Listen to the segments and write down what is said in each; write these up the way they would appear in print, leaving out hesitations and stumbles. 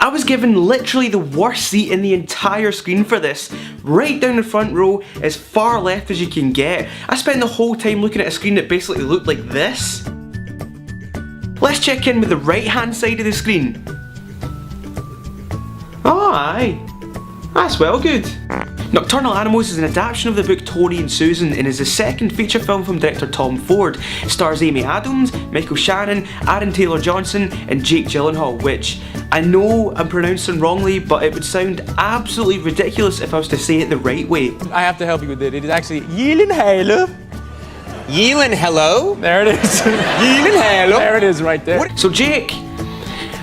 I was given literally the worst seat in the entire screen for this. Right down the front row, as far left as you can get. I spent the whole time looking at a screen that basically looked like this. Let's check in with the right hand side of the screen. Oh aye, that's well good. Nocturnal Animals is an adaptation of the book Tony and Susan and is the second feature film from director Tom Ford. It stars Amy Adams, Michael Shannon, Aaron Taylor-Johnson and Jake Gyllenhaal, which I know I'm pronouncing wrongly, but it would sound absolutely ridiculous if I was to say it the right way. I have to help you with it. It is actually Gyllenhaal. Gyllenhaal? There it is. Gyllenhaal? There it is right there. What? So Jake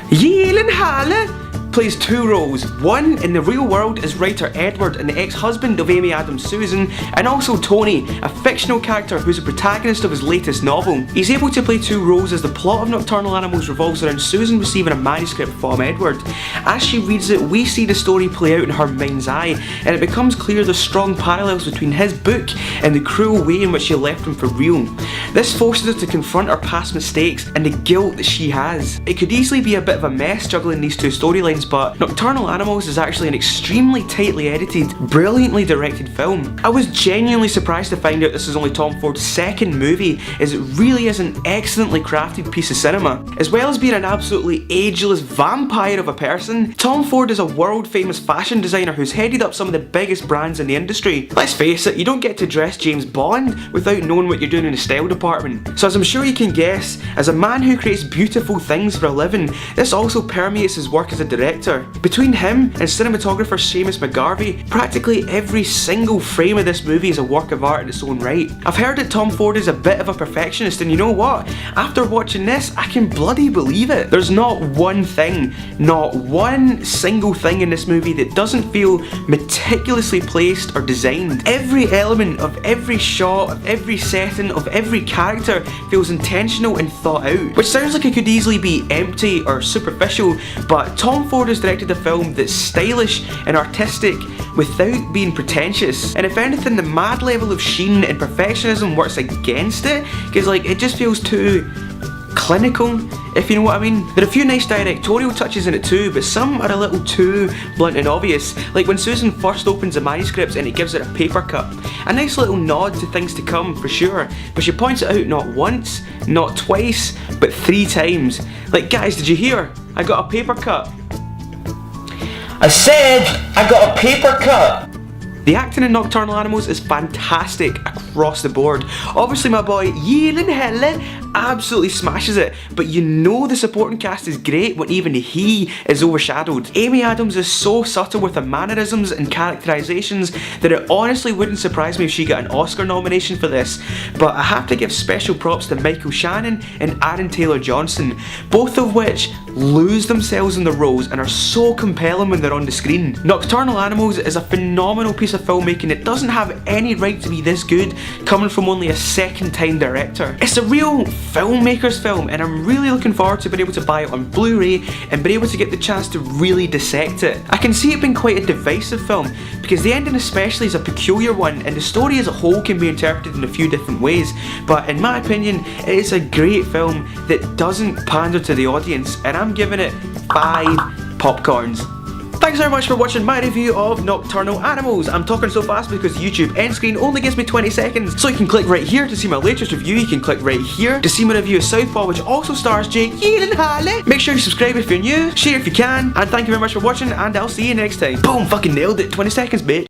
Gyllenhaal plays two roles. One, in the real world, is writer Edward and the ex-husband of Amy Adams' Susan, and also Tony, a fictional character who's the protagonist of his latest novel. He's able to play two roles as the plot of Nocturnal Animals revolves around Susan receiving a manuscript from Edward. As she reads it, we see the story play out in her mind's eye, and it becomes clear the strong parallels between his book and the cruel way in which she left him for real. This forces her to confront her past mistakes and the guilt that she has. It could easily be a bit of a mess juggling these two storylines, but Nocturnal Animals is actually an extremely tightly edited, brilliantly directed film. I was genuinely surprised to find out this is only Tom Ford's second movie, as it really is an excellently crafted piece of cinema. As well as being an absolutely ageless vampire of a person, Tom Ford is a world famous fashion designer who's headed up some of the biggest brands in the industry. Let's face it, you don't get to dress James Bond without knowing what you're doing in the style department. So as I'm sure you can guess, as a man who creates beautiful things for a living, this also permeates his work as a director. Between him and cinematographer Seamus McGarvey, practically every single frame of this movie is a work of art in its own right. I've heard that Tom Ford is a bit of a perfectionist, and you know what? After watching this, I can bloody believe it. There's not one thing, not one single thing in this movie that doesn't feel meticulously placed or designed. Every element of every shot, of every setting, of every character feels intentional and thought out. Which sounds like it could easily be empty or superficial, but Tom Ford has directed a film that's stylish and artistic without being pretentious. And if anything, the mad level of sheen and perfectionism works against it, because like it just feels too clinical, if you know what I mean. There are a few nice directorial touches in it too, but some are a little too blunt and obvious, like when Susan first opens the manuscript and it gives her a paper cut. A nice little nod to things to come for sure, but she points it out not once, not twice, but 3 times. Like, guys, did you hear? I got a paper cut. I said I got a paper cut! The acting in Nocturnal Animals is fantastic across the board. Obviously my boy Gyllenhaal absolutely smashes it, but you know the supporting cast is great when even he is overshadowed. Amy Adams is so subtle with her mannerisms and characterizations that it honestly wouldn't surprise me if she got an Oscar nomination for this, but I have to give special props to Michael Shannon and Aaron Taylor-Johnson, both of which lose themselves in the roles and are so compelling when they're on the screen. Nocturnal Animals is a phenomenal piece of filmmaking that doesn't have any right to be this good, coming from only a second-time director. It's a real filmmaker's film, and I'm really looking forward to being able to buy it on Blu-ray and being able to get the chance to really dissect it. I can see it being quite a divisive film, because the ending especially is a peculiar one, and the story as a whole can be interpreted in a few different ways, but in my opinion, it is a great film that doesn't pander to the audience, and I'm giving it 5 popcorns. Thanks very much for watching my review of Nocturnal Animals. I'm talking so fast because YouTube end screen only gives me 20 seconds. So you can click right here to see my latest review. You can click right here to see my review of Southpaw, which also stars Jake Gyllenhaal. Make sure you subscribe if you're new, share if you can, and thank you very much for watching, and I'll see you next time. Boom, fucking nailed it. 20 seconds, bitch.